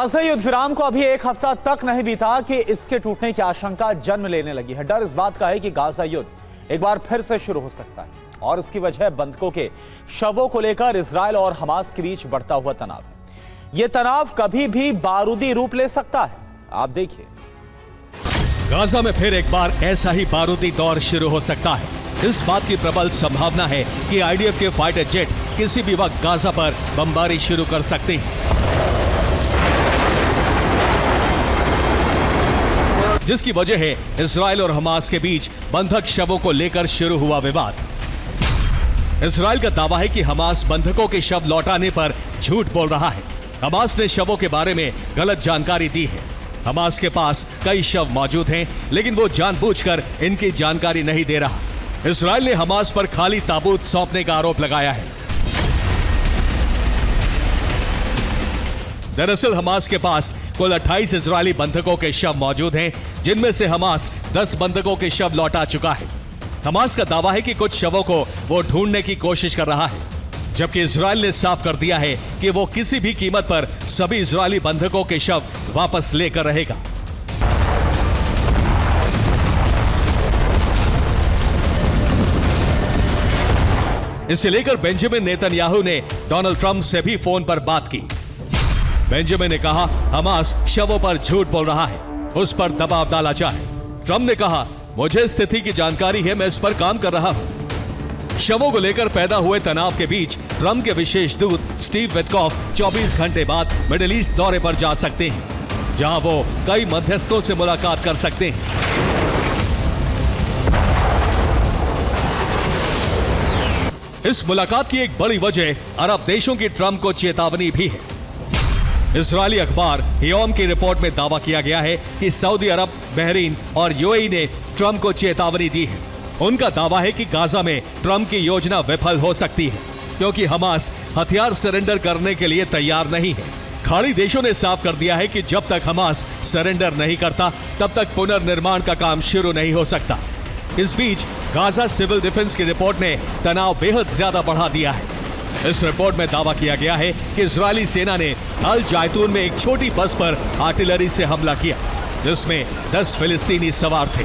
Gaza युद्ध विराम को अभी एक हफ्ता तक नहीं बीता कि इसके टूटने की आशंका जन्म लेने लगी है। डर इस बात का है कि गाजा युद्ध एक बार फिर से शुरू हो सकता है और इसकी वजह बंधकों के शवों को लेकर इजरायल और हमास के बीच बढ़ता हुआ तनाव है। यह तनाव कभी भी बारूदी रूप ले सकता है। आप देखिए, गाजा में फिर एक बार ऐसा ही बारूदी दौर शुरू हो सकता है। इस बात की प्रबल संभावना है कि आईडीएफ के फाइटर जेट किसी भी वक्त गाजा पर बमबारी शुरू कर सकते हैं, जिसकी वजह है इजरायल और हमास के बीच बंधक शवों को लेकर शुरू हुआ विवाद। इजरायल का दावा है कि हमास बंधकों के शव लौटाने पर झूठ बोल रहा है। हमास ने शवों के बारे में गलत जानकारी दी है। हमास के पास कई शव मौजूद हैं, लेकिन वो जानबूझकर इनकी जानकारी नहीं दे रहा। इजरायल ने हमास पर खाली ताबूत सौंपने का आरोप लगाया है। दरअसल हमास के पास कुल 28 इजरायली बंधकों के शव मौजूद हैं, जिनमें से हमास 10 बंधकों के शव लौटा चुका है। हमास का दावा है कि कुछ शवों को वो ढूंढने की कोशिश कर रहा है, जबकि इजरायल ने साफ कर दिया है कि वो किसी भी कीमत पर सभी इजरायली बंधकों के शव वापस लेकर रहेगा। इसे लेकर बेंजामिन नेतन्याहू ने डोनाल्ड ट्रंप से भी फोन पर बात की। बेंजामिन ने कहा हमास शवों पर झूठ बोल रहा है, उस पर दबाव डाला जाए। ट्रंप ने कहा मुझे स्थिति की जानकारी है, मैं इस पर काम कर रहा हूं। शवों को लेकर पैदा हुए तनाव के बीच ट्रंप के विशेष दूत स्टीव विटकॉफ 24 घंटे बाद मिडिल ईस्ट दौरे पर जा सकते हैं, जहां वो कई मध्यस्थों से मुलाकात कर सकते हैं। इस मुलाकात की एक बड़ी वजह अरब देशों की ट्रंप को चेतावनी भी है। इजरायली अखबार हियोम की रिपोर्ट में दावा किया गया है कि सऊदी अरब, बहरीन और यूएई ने ट्रंप को चेतावनी दी है। उनका दावा है कि गाजा में ट्रंप की योजना विफल हो सकती है, क्योंकि हमास हथियार सरेंडर करने के लिए तैयार नहीं है। खाड़ी देशों ने साफ कर दिया है कि जब तक हमास सरेंडर नहीं करता, तब तक पुनर्निर्माण का काम शुरू नहीं हो सकता। इस बीच गाजा सिविल डिफेंस की रिपोर्ट ने तनाव बेहद ज्यादा बढ़ा दिया है। इस रिपोर्ट में दावा किया गया है कि इजरायली सेना ने अल जायतून में एक छोटी बस पर आर्टिलरी से हमला किया, जिसमें 10 फिलिस्तीनी सवार थे।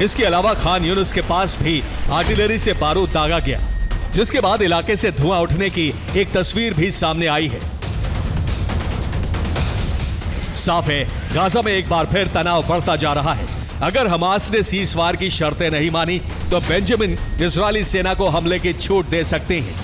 इसके अलावा खान यूनुस के पास भी आर्टिलरी से बारूद दागा गया, जिसके बाद इलाके से धुआं उठने की एक तस्वीर भी सामने आई है। साफ है गाजा में एक बार फिर तनाव बढ़ता जा रहा है। अगर हमास ने सीज़फायर की शर्तें नहीं मानी, तो बेंजामिन इजरायली सेना को हमले की छूट दे सकते हैं।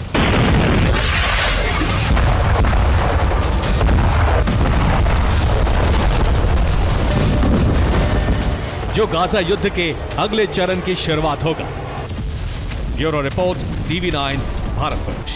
जो गाजा युद्ध के अगले चरण की शुरुआत होगा। Bureau report, TV9 Bharatvarsh.